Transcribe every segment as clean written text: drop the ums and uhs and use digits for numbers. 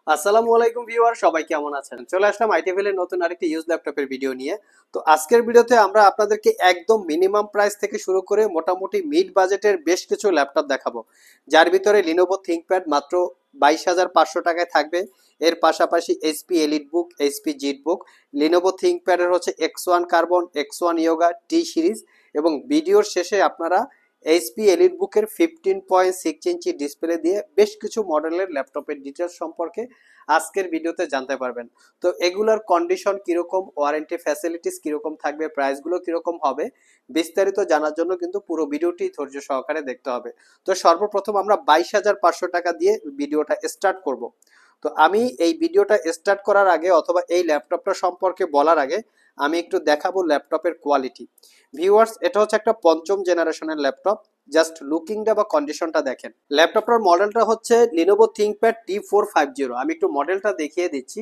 আসসালামু আলাইকুম ভিউয়ার, সবাই কেমন আছেন? চলে আসলাম আইটিভিএল এর নতুন আরেকটি ইউজ ল্যাপটপের ভিডিও নিয়ে। তো আজকের ভিডিওতে আমরা আপনাদেরকে একদম মিনিমাম প্রাইস থেকে শুরু করে মোটামুটি মিড বাজেটের বেশ কিছু ল্যাপটপ দেখাবো, যার ভিতরে লিনোভো থিংকপ্যাড মাত্র 22,500 টাকায় থাকবে। এর পাশাপাশি এইচপি এলিট বুক, এইচপি জিট বুক, লিনোভো থিংকপ্যাডের হচ্ছে X1 কার্বন, X1 ইয়োগা, টি সিরিজ, এবং ভিডিওর শেষে আপনারা এইচপি এলিট বুকের 15.6 ইঞ্চি ডিসপ্লে দিয়ে বেশ কিছু মডেলের ল্যাপটপের ডিটেলস সম্পর্কে আজকের ভিডিওতে জানতে পারবেন। তো এগুলার কন্ডিশন কিরকম, ওয়ারেন্টি ফ্যাসিলিটিস কিরকম থাকবে, প্রাইসগুলো কিরকম হবে, বিস্তারিত জানার জন্য কিন্তু পুরো ভিডিওটি ধৈর্য সহকারে দেখতে হবে। তো সর্বপ্রথম আমরা 22,500 টাকা দিয়ে ভিডিওটা স্টার্ট করব। তো আমি এই ভিডিওটা স্টার্ট করার আগে অথবা এই ল্যাপটপটা সম্পর্কে বলার আগে আমি একটু দেখাবো ল্যাপটপের কোয়ালিটি। ভিউয়ার্স, এটা হচ্ছে একটা পঞ্চম জেনারেশনের ল্যাপটপ। জাস্ট লুকিংটা বা কন্ডিশনটা দেখেন। ল্যাপটপটার মডেলটা হচ্ছে লিনোভো থিংকপ্যাড T450। আমি একটু মডেলটা দেখিয়ে দিচ্ছি।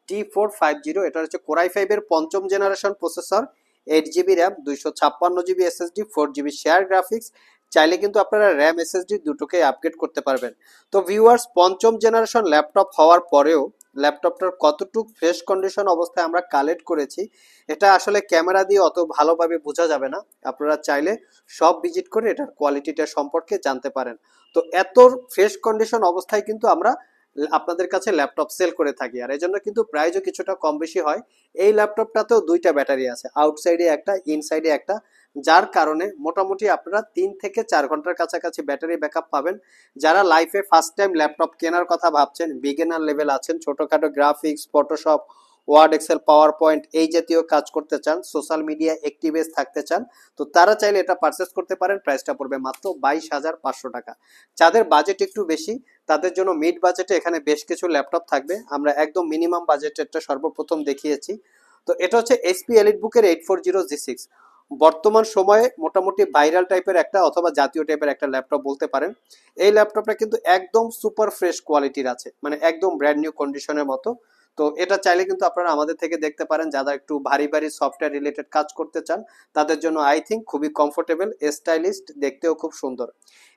T450, এটা হচ্ছে কোরাই 5 এর পঞ্চম generation processor, 8 GB RAM, 256 GB SSD, 4 GB share graphics. চাইলে কিন্তু আপনারা র্যাম এসএসডি দুটোকে আপগ্রেড করতে পারবেন। তো ভিউয়ার্স, পঞ্চম জেনারেশন ল্যাপটপ হওয়ার পরেও ল্যাপটপটার কতটুক ফ্রেশ কন্ডিশন অবস্থায় আমরা কালেক্ট করেছি এটা আসলে ক্যামেরা দিয়ে অত ভালোভাবে বোঝা যাবে না। আপনারা চাইলে সব ভিজিট করে এটার কোয়ালিটিটা সম্পর্কে জানতে পারেন। তো এত ফ্রেশ কন্ডিশন অবস্থায় কিন্তু আমরা আপনাদের কাছে ল্যাপটপ সেল করে থাকি, আর এই জন্য কিন্তু প্রাইসও কিছুটা কম বেশি হয়। এই ল্যাপটপটাতেও দুইটা ব্যাটারি আছে, আউটসাইডে একটা, ইনসাইডে একটা, যার কারণে মোটামুটি আপনারা 3 থেকে 4 ঘন্টার কাছাকাছি ব্যাটারি ব্যাকআপ পাবেন। যারা লাইফে ফার্স্ট টাইম ল্যাপটপ কেনার কথা ভাবছেন, বিগিনার লেভেল আছেন, ছোটখাটো graphics, Photoshop, Word, Excel, PowerPoint এই জাতীয় কাজ করতে চান, সোশ্যাল মিডিয়া অ্যাক্টিভেস থাকতে চান, তো তারা চাইলে এটা পারচেস করতে পারেন। প্রাইসটা পড়বে মাত্র 22,500 টাকা। যাদের বাজেট একটু বেশি তাদের জন্য মিড বাজেটে এখানে বেশ কিছু ল্যাপটপ থাকবে। আমরা একদম মিনিমাম বাজেটেরটা সর্বপ্রথম দেখিয়েছি। তো এটা হচ্ছে এইচপি এলিট বুকের 840G6। বর্তমান সময়ে মোটামুটি ভাইরাল টাইপের একটা অথবা জাতীয় টাইপের একটা ল্যাপটপ বলতে পারেন। এই ল্যাপটপটা কিন্তু একদম সুপার ফ্রেশ কোয়ালিটির আছে, মানে একদম ব্র্যান্ড নিউ কন্ডিশনের মতো। তো এটা চাইলে কিন্তু আপনারা আমাদের থেকে দেখতে পারেন। যারা একটু ভারী ভারী সফটওয়্যার রিলেটেড কাজ করতে চান তাদের জন্য আই থিঙ্ক খুবই কমফোর্টেবল, স্টাইলিস্ট, দেখতেও খুব সুন্দর।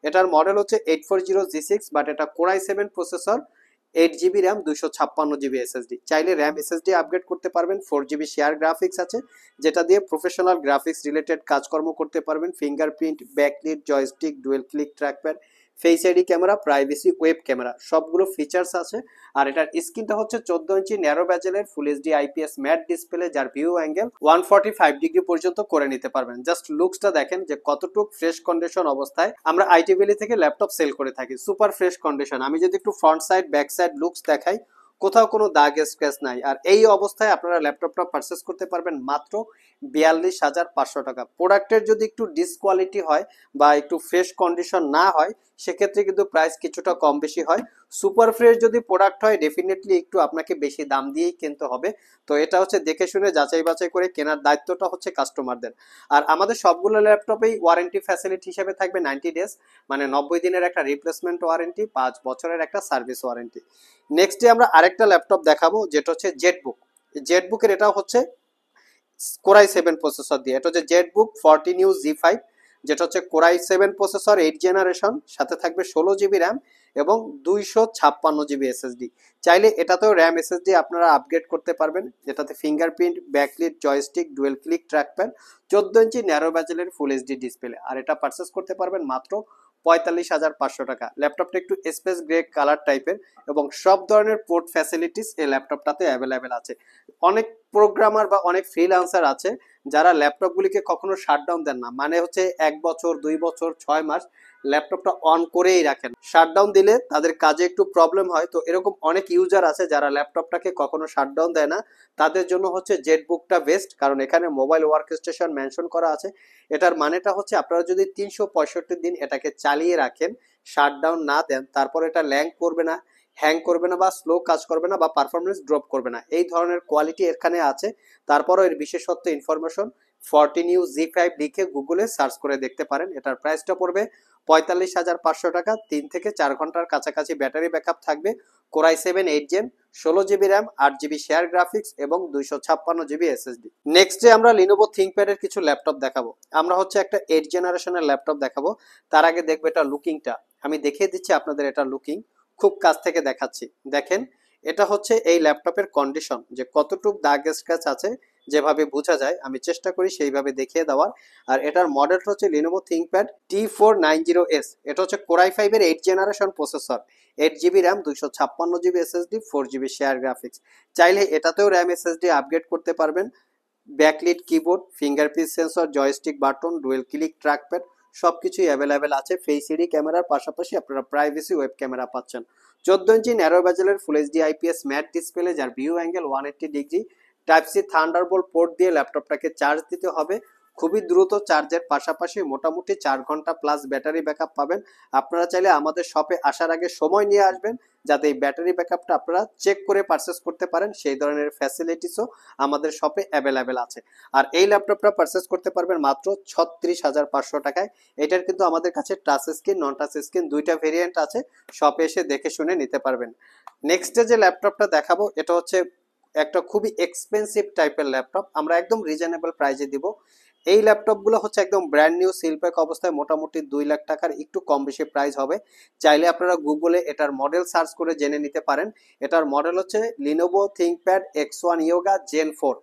এটার মডেল হচ্ছে 840G6, বাট এটা core i7 processor, 8 GB RAM, 256 GB SSD. চাইলে র্যাম এসএসডি আপগ্রেড করতে পারবেন। 4 জিবি শেয়ার গ্রাফিক্স আছে, যেটা দিয়ে প্রফেশনাল গ্রাফিক্স রিলেটেড কাজকর্ম করতে পারবেন। Fingerprint, backlit, joystick, dual click trackpad, face ID camera, privacy web camera, সবগুলো ফিচার্স আছে। আর এটার স্ক্রিনটা হচ্ছে 14 ইঞ্চি ন্যারো ব্যাজেলের full HD IPS matte display, যার ভিউ অ্যাঙ্গেল 145 ডিগ্রি পর্যন্ত করে নিতে পারবেন। জাস্ট লুকসটা দেখেন যে কতটুক ফ্রেশ কন্ডিশন অবস্থায় আমরা আইটিভিএল থেকে ল্যাপটপ সেল করে থাকি। Super fresh condition. আমি যদি একটু front side back side looks দেখাই, কোথাও কোনো দাগ স্ক্র্যাচ নাই। আর এই অবস্থায় আপনারা ল্যাপটপটা পারচেস করতে পারবেন মাত্র 42,500 টাকা। প্রোডাক্টের যদি একটু ডিসকোয়ালিটি হয় বা একটু ফ্রেশ কন্ডিশন না হয়, সেক্ষেত্রে কিন্তু প্রাইস কিছুটা কম বেশি হয়। সুপার ফ্রেশ যদি প্রোডাক্ট হয় ডেফিনেটলি একটু আপনাকে বেশি দাম দিয়েই কিনতে হবে। তো এটা হচ্ছে দেখে শুনে যাচাই বাছাই করে কেনার দায়িত্বটা হচ্ছে কাস্টমারদের। আর আমাদের সবগুলো ল্যাপটপেই ওয়ারেন্টি ফ্যাসিলিটি হিসেবে থাকবে 90 ডেজ, মানে 90 দিনের একটা রিপ্লেসমেন্ট ওয়ারেন্টি, 5 বছরের একটা সার্ভিস ওয়ারেন্টি। নেক্সটে আমরা আরেকটা ল্যাপটপ দেখাবো, যেটা হচ্ছে জেটবুক। জেটবুকের এটা হচ্ছে কোরাই 7 প্রসেসর দিয়ে। এটা হচ্ছে জেটবুক 14U Z5, যেটা হচ্ছে কোরাই 7 প্রসেসর, 8 জেনারেশন, সাথে থাকবে 16 জিবি র্যাম এবং 256 জিবি এসএসডি। চাইলে এটাতেও র্যাম এসএসডি আপনারা আপগ্রেড করতে পারবেন, যেটাতে fingerprint, backlit, joystick, dual click trackpad, 14 inch narrow ব্যাজেলের ফুল এইচডি ডিসপ্লে। আর এটা পারচেস করতে পারবেন মাত্র 45,500 টাকা। ল্যাপটপটা একটু স্পেস গ্রে কালার টাইপের এবং সব ধরনের পোর্ট ফ্যাসিলিটিস এই ল্যাপটপটাতে অ্যাভেলেবেল আছে। অনেক প্রোগ্রামার বা অনেক ফ্রিল্যান্সার আছে যারা ল্যাপটপগুলিকে কখনো শাটডাউন দেন না, মানে হচ্ছে 1 বছর, 2 বছর, 6 মাস ল্যাপটপটা অন করেই রাখেন। শাটডাউন দিলে তাদের কাজে একটু প্রবলেম হয়। তো এরকম অনেক ইউজার আছে যারা ল্যাপটপটাকে কখনো শাটডাউন দেয় না। তাদের জন্য হচ্ছে জেটবুকটা বেস্ট, কারণ এখানে মোবাইল ওয়ার্ক স্টেশন মেনশন করা আছে। এটার মানেটা হচ্ছে আপনারা যদি 365 দিন এটাকে চালিয়ে রাখেন, শাটডাউন না দেন, তারপর এটা ল্যাং করবে না, হ্যাং করবে না, বা স্লো কাজ করবে না, বা পারফরমেন্স ড্রপ করবে না, এই ধরনের কোয়ালিটি এখানে আছে। তারপরও এর বিশেষত্ব ইনফরমেশন 14U Z5 লিখে গুগলে সার্চ করে দেখতে পারেন। এটার প্রাইসটা পড়বে 45,500 টাকা। 3 থেকে 4 ঘন্টার কাছাকাছি ব্যাটারি ব্যাকআপ থাকবে। Core i 7 8 gen, 16 GB RAM, 8 GB share graphics এবং 256 জিবি এসএসডি। নেক্সটে আমরা লিনোভো থিংকপ্যাডের কিছু ল্যাপটপ দেখাবো। আমরা হচ্ছে একটা 8 জেনারেশনের ল্যাপটপ দেখাবো। তার আগে দেখবো এটা লুকিংটা। আমি দেখিয়ে দিচ্ছি আপনাদের এটা লুকিং, খুব কাছ থেকে দেখাচ্ছি। দেখেন, এটা হচ্ছে এই ল্যাপটপের কন্ডিশন, যে কতটুক দাগ স্ক্র্যাচ আছে যেভাবে বোঝা যায় আমি চেষ্টা করি সেইভাবে দেখিয়ে দেওয়ার। আর এটার মডেলটা হচ্ছে লিনোভো থিংকপ্যাড T490S। এটা হচ্ছে কোরাই 5 এর 8 generation processor, 8 GB RAM, 256 GB SSD, 4 GB share graphics. চাইলে এটাতেও র্যাম এসএসডি আপগ্রেড করতে পারবেন। Backlit keyboard, fingerprint sensor, joystick button, dual click trackpad সবকিছুই অ্যাভেলেবেল আছে। ফেস আইডি ক্যামেরার পাশাপাশি আপনারা প্রাইভেসি ওয়েব ক্যামেরা পাচ্ছেন। 14 ইঞ্চি ন্যারো বেজেলের full HD IPS matte display, যার view angle 180 degree. Type C Thunderbolt port দিয়ে ল্যাপটপটাকে চার্জ দিতে হবে। খুবই দ্রুত চার্জের পাশাপাশি মোটামুটি 4 ঘন্টা প্লাস ব্যাটারি ব্যাকআপ পাবেন। আপনারা চাইলে আমাদের শপে আসার আগে সময় নিয়ে আসবেন, যাতে এই ব্যাটারি ব্যাকআপটা আপনারা চেক করে পারচেস করতে পারেন। সেই ধরনের ফ্যাসিলিটিসও আমাদের শপে অ্যাভেলেবেল আছে। আর এই ল্যাপটপটা পারচেস করতে পারবেন মাত্র 36,500 টাকায়। এটার কিন্তু আমাদের কাছে টাচ স্ক্রিন, নন টাচ স্ক্রিন দুইটা ভেরিয়েন্ট আছে, শপে এসে দেখে শুনে নিতে পারবেন। নেক্সটে যে ল্যাপটপটা দেখাবো এটা হচ্ছে একটা খুবই এক্সপেন্সিভ টাইপের ল্যাপটপ, আমরা একদম রিজনেবল প্রাইসে দিব। এই ল্যাপটপগুলো হচ্ছে একদম ব্র্যান্ড নিউ সিলপ্যাক অবস্থায়, মোটামুটি 2 লাখ টাকার একটু কম বেশি প্রাইস হবে। চাইলে আপনারা গুগলে এটার মডেল সার্চ করে জেনে নিতে পারেন। এটার মডেল হচ্ছে Lenovo ThinkPad X1 Yoga Gen 4।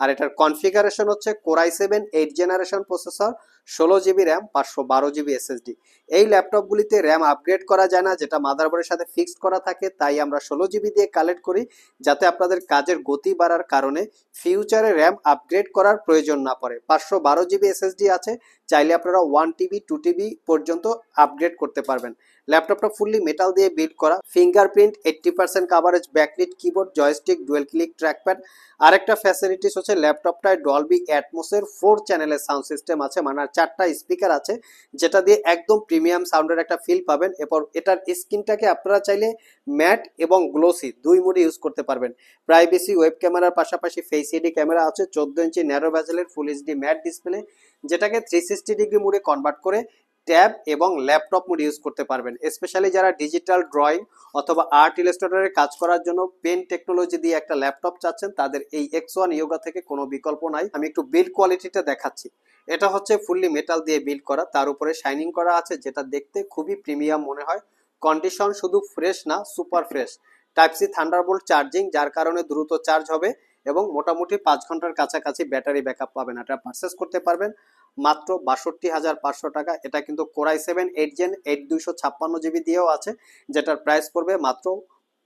আর এটার কনফিগারেশন হচ্ছে core i 7 8 generation processor, 16 GB RAM, 512 GB SSD. এই ল্যাপটপগুলিতে র্যাম আপগ্রেড করা যায় না, যেটা মাদারবোর্ডের সাথে ফিক্সড করা থাকে, তাই আমরা 16 জিবি দিয়ে কালেক্ট করি, যাতে আপনাদের কাজের গতি বাড়ার কারণে ফিউচারে র্যাম আপগ্রেড করার প্রয়োজন না পড়ে। 512 জিবি এসএসডি আছে, চাইলে আপনারা 1 TB 2 TB পর্যন্ত আপগ্রেড করতে পারবেন। ল্যাপটপটা ফুললি মেটাল দিয়ে বিল্ড করা, fingerprint 80% coverage, backlit keyboard, joystick, dual click trackpad. আরেকটা ফ্যাসিলিটিস হচ্ছে ল্যাপটপটায় ডলবি অ্যাটমসের 4 চ্যানেলের সাউন্ড সিস্টেম আছে, মানে 4টা স্পিকার আছে, যেটা দিয়ে একদম প্রিমিয়াম সাউন্ডের একটা ফিল পাবেন। এরপর এটার স্ক্রিনটাকে আপনারা চাইলে ম্যাট এবং গ্লোসি দুই মোডে ইউজ করতে পারবেন। প্রাইভেসি ওয়েব ক্যামেরার পাশাপাশি ফেস আইডি ক্যামেরা আছে, 14 ইঞ্চি ন্যারো বেজেলের ফুল এইচডি ম্যাট ডিসপ্লে, যেটাকে 360 ডিগ্রি মোডে কনভার্ট করে ট্যাব এবং ল্যাপটপ মোড ইউজ করতে পারবেন। স্পেশালি যারা ডিজিটাল ড্রয়িং অথবা আর্ট ইলাস্ট্রেটরের কাজ করার জন্য পেন টেকনোলজি দিয়ে একটা ল্যাপটপ চাচ্ছেন, তাদের এই X1 Yoga থেকে কোনো বিকল্প নাই। আমি একটু বিল্ড কোয়ালিটিটা দেখাচ্ছি। এটা হচ্ছে ফুললি মেটাল দিয়ে বিল্ড করা, তার উপরে শাইনিং করা আছে, যেটা দেখতে খুবই প্রিমিয়াম মনে হয়। কন্ডিশন শুধু ফ্রেশ না, super fresh. Type C Thunderbolt charging, যার কারণে দ্রুত চার্জ হবে এবং মোটামুটি 5 ঘন্টার কাছাকাছি ব্যাটারি ব্যাকআপ পাবেন। এটা পারচেস করতে পারবেন মাত্র 62,500 টাকা। এটা কিন্তু কোরাই 7 8 জেন 8 256 জিবি দিয়েও আছে, যেটার প্রাইস পড়বে মাত্র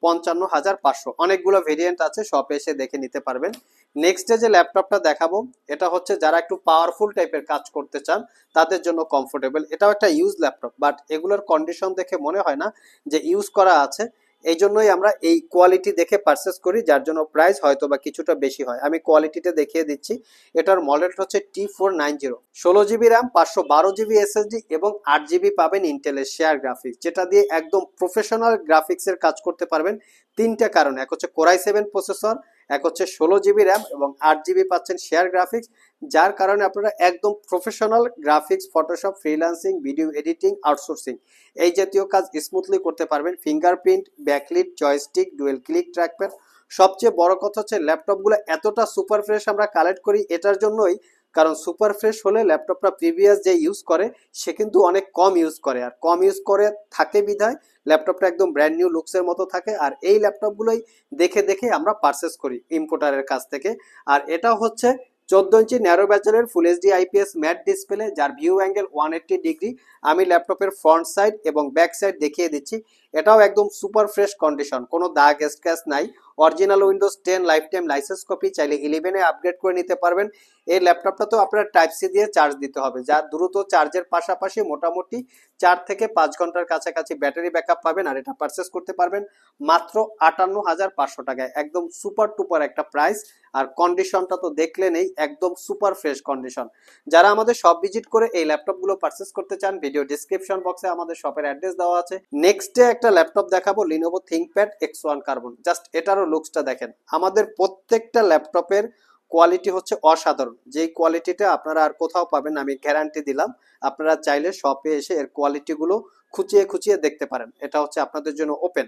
55,500। অনেকগুলো ভেরিয়েন্ট আছে, শপে এসে দেখে নিতে পারবেন। নেক্সটে যে ল্যাপটপটা দেখাবো এটা হচ্ছে যারা একটু পাওয়ারফুল টাইপের কাজ করতে চান তাদের জন্য কমফোর্টেবল। এটাও একটা ইউজ ল্যাপটপ, বাট এগুলোর কন্ডিশন দেখে মনে হয় না যে ইউজ করা আছে, এই জন্যই আমরা এই কোয়ালিটি দেখে পারচেস করি, যার জন্য প্রাইস হয়তো বা কিছুটা বেশি হয়। আমি কোয়ালিটিটা দেখিয়ে দিচ্ছি। এটার মডেলটা হচ্ছে T490, 16 GB RAM, 512 GB SSD এবং 8 জিবি পাবেন ইন্টেলের শেয়ার গ্রাফিক্স, যেটা দিয়ে একদম প্রফেশনাল গ্রাফিক্সের কাজ করতে পারবেন। তিনটা কারণ, এক হচ্ছে কোরাই 7 প্রসেসর, এক হচ্ছে 16 জিবি র্যাম এবং 8 জিবি পাচ্ছেন শেয়ার গ্রাফিক্স, যার কারণে আপনারা একদম professional graphics, Photoshop, freelancing, video editing, outsourcing এই জাতীয় কাজ স্মুথলি করতে পারবেন। Fingerprint, backlit, joystick, dual click trackpad. সবচেয়ে বড় কথা হচ্ছে ল্যাপটপগুলো এতটা সুপার ফ্রেশ আমরা কালেক্ট করি এটার জন্যই, কারণ সুপার ফ্রেশ হলে ল্যাপটপটা প্রিভিয়াস যে ইউজ করে সে কিন্তু অনেক কম ইউজ করে, আর কম ইউজ করে থাকে বিধায় ল্যাপটপটা একদম ব্র্যান্ড নিউ লুকসের মতো থাকে। আর এই ল্যাপটপগুলোই দেখে দেখে আমরা পারচেস করি ইম্পোর্টারের কাছ থেকে। আর এটা হচ্ছে 14 ইঞ্চি ন্যারো ব্যাচেলের full HD IPS matte display, যার ভিউ অ্যাঙ্গেল 180 ডিগ্রি। আমি ল্যাপটপের ফ্রন্ট সাইড এবং ব্যাক সাইড দেখিয়ে দিচ্ছি। এটাও একদম সুপার ফ্রেশ কন্ডিশন, কোনো দাগ স্ক্র্যাচ নাই। Original Windows 10 life time licence copy, চাইলে 11-এ আপগ্রেড করে নিতে পারবেন। এই ল্যাপটপটা তো আপনার টাইপ সি দিয়ে চার্জ দিতে হবে, যা দ্রুত চার্জের পাশাপাশি মোটামুটি 4 থেকে 5 ঘন্টার কাছাকাছি ব্যাটারি ব্যাকআপ পাবেন। আর এটা পারচেস করতে পারবেন মাত্র 58,500 টাকায়, একদম সুপার টুপার একটা প্রাইস। আর কন্ডিশনটা তো দেখলে নেই, একদম সুপার ফ্রেশ কন্ডিশন। যারা আমাদের শপ ভিজিট করে এই ল্যাপটপগুলো পারচেস করতে চান, ভিডিও ডিসক্রিপশন বক্সে আমাদের শপের অ্যাড্রেস দেওয়া আছে। নেক্সটে একটা ল্যাপটপ দেখাবো, Lenovo ThinkPad X1 carbon. Just এটারও লুকসটা দেখেন। আমাদের প্রত্যেকটা ল্যাপটপের কোয়ালিটি হচ্ছে অসাধারণ, যেই কোয়ালিটিটা আপনারা আর কোথাও পাবেন আমি গ্যারান্টি দিলাম। আপনারা চাইলে শপে এসে এর কোয়ালিটিগুলো খুঁচিয়ে খুঁচিয়ে দেখতে পারেন, এটা হচ্ছে আপনাদের জন্য ওপেন।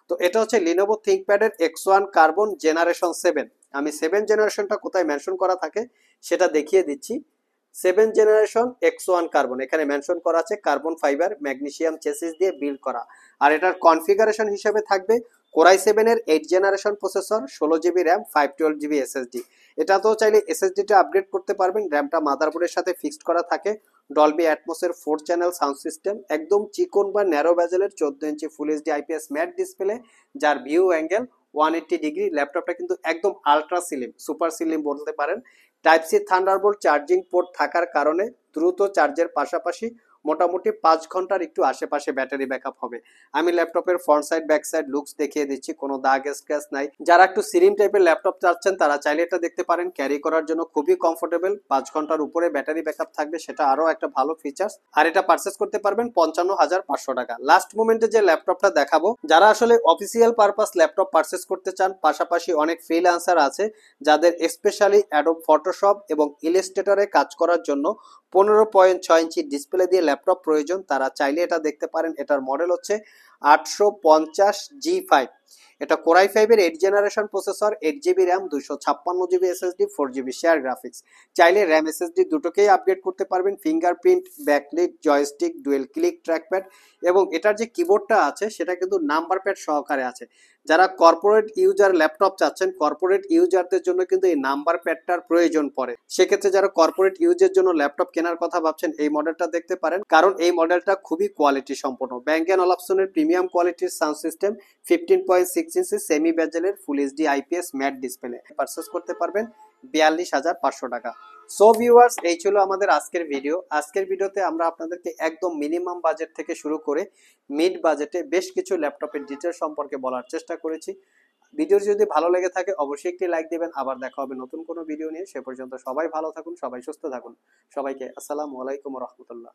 তো এটা হচ্ছে লিনোভো থিংকপ্যাডের X1 কার্বন জেনারেশন 7। আমি 7 জেনারেশনটা কোথায় মেনশন করা থাকে সেটা দেখিয়ে দিচ্ছি। 7 জেনারেশন X1 কার্বন, এখানে মেনশন করা আছে কার্বন ফাইবার ম্যাগনেসিয়াম চেসিস দিয়ে বিল্ড করা। আর এটার কনফিগারেশন হিসেবে থাকবে কোরাই 7 এর 8 generation processor, 16 GB RAM, 512 GB SSD. এটাতেও চাইলে এসএসডিটা আপগ্রেড করতে পারবেন। র্যামটা মাদারবোর্ডের সাথে ফিক্সড করা থাকে। ডলবি অ্যাটমসের 4 চ্যানেল সাউন্ড সিস্টেম, একদম চিকন বা ন্যারো বেজেলের 14 inch full HD IPS matte display, যার ভিউ অ্যাঙ্গেল 180 ডিগ্রি। ল্যাপটপটা কিন্তু একদম আলট্রা স্লিম, সুপার স্লিম বলতে পারেন। Type C Thunderbolt charging port থাকার কারণে দ্রুত চার্জের পাশাপাশি মোটামুটি 5 ঘন্টার একটু আশেপাশে ব্যাটারি ব্যাকআপ হবে। আমি ল্যাপটপের front side back side looks দেখিয়ে দিচ্ছি, কোনো দাগ স্ক্র্যাচ নাই। যারা একটু সিলিম টাইপের ল্যাপটপ চাচ্ছেন তারা চাইলে এটা দেখতে পারেন। ক্যারি করার জন্য খুবই কমফোর্টেবল, 5 ঘন্টার উপরে ব্যাটারি ব্যাকআপ থাকবে, সেটা আরো একটা ভালো ফিচার্স। আর এটা পারচেস করতে পারবেন 55,500 টাকা। লাস্ট মোমেন্টে যে ল্যাপটপটা দেখাবো, যারা আসলে অফিসিয়াল পারপাস ল্যাপটপ পারচেস করতে চান, পাশাপাশি অনেক ফ্রিল্যান্সার আছে যাদের স্পেশালি অ্যাডোব ফটোশপ এবং ইলাস্ট্রেটরে কাজ করার জন্য 15.6 ইঞ্চি ডিসপ্লে দিয়ে ল্যাপটপ প্রয়োজন, তারা চাইলে এটা দেখতে পারেন। এটার মডেল হচ্ছে 850G5। এটা কোরাই 5 এর 8 generation processor, 8 GB RAM, 256 GB SSD, 4 GB share graphics. চাইলে র্যাম এসএসডি দুটোকেই আপগ্রেড করতে পারবেন। Fingerprint, backlit, joystick, dual click trackpad এবং এটার যে কিবোর্ডটা আছে সেটা কিন্তু নাম্বার প্যাড সহকারে আছে। যারা কর্পোরেট ইউজার ল্যাপটপ চাচ্ছেন, কর্পোরেট ইউজারদের জন্য কিন্তু এই নাম্বার প্যাডটার প্রয়োজন পড়ে। সেক্ষেত্রে যারা কর্পোরেট ইউজের জন্য ল্যাপটপ কেনার কথা ভাবছেন, এই মডেলটা দেখতে পারেন, কারণ এই মডেলটা খুবই কোয়ালিটি সম্পন্ন। ব্যাংক অ্যান্ড অলাপসনের প্রিমিয়াম কোয়ালিটির সাউন্ড সিস্টেম, 15.6 ইঞ্চি সেমি বেজেলের full HD IPS matte display. Purchase করতে পারবেন 42,500 টাকা। সো ভিউয়ার্স, এই ছিল আমাদের আজকের ভিডিও। আজকের ভিডিওতে আমরা আপনাদেরকে একদম মিনিমাম বাজেট থেকে শুরু করে মিড বাজেটে বেশ কিছু ল্যাপটপের ডিটেল সম্পর্কে বলার চেষ্টা করেছি। ভিডিও যদি ভালো লেগে থাকে অবশ্যই একটি লাইক দিবেন। আবার দেখা হবে নতুন কোনো ভিডিও নিয়ে। সে পর্যন্ত সবাই ভালো থাকুন, সবাই সুস্থ থাকুন। সবাইকে আসসালামু আলাইকুম ওয়া রাহমাতুল্লাহ।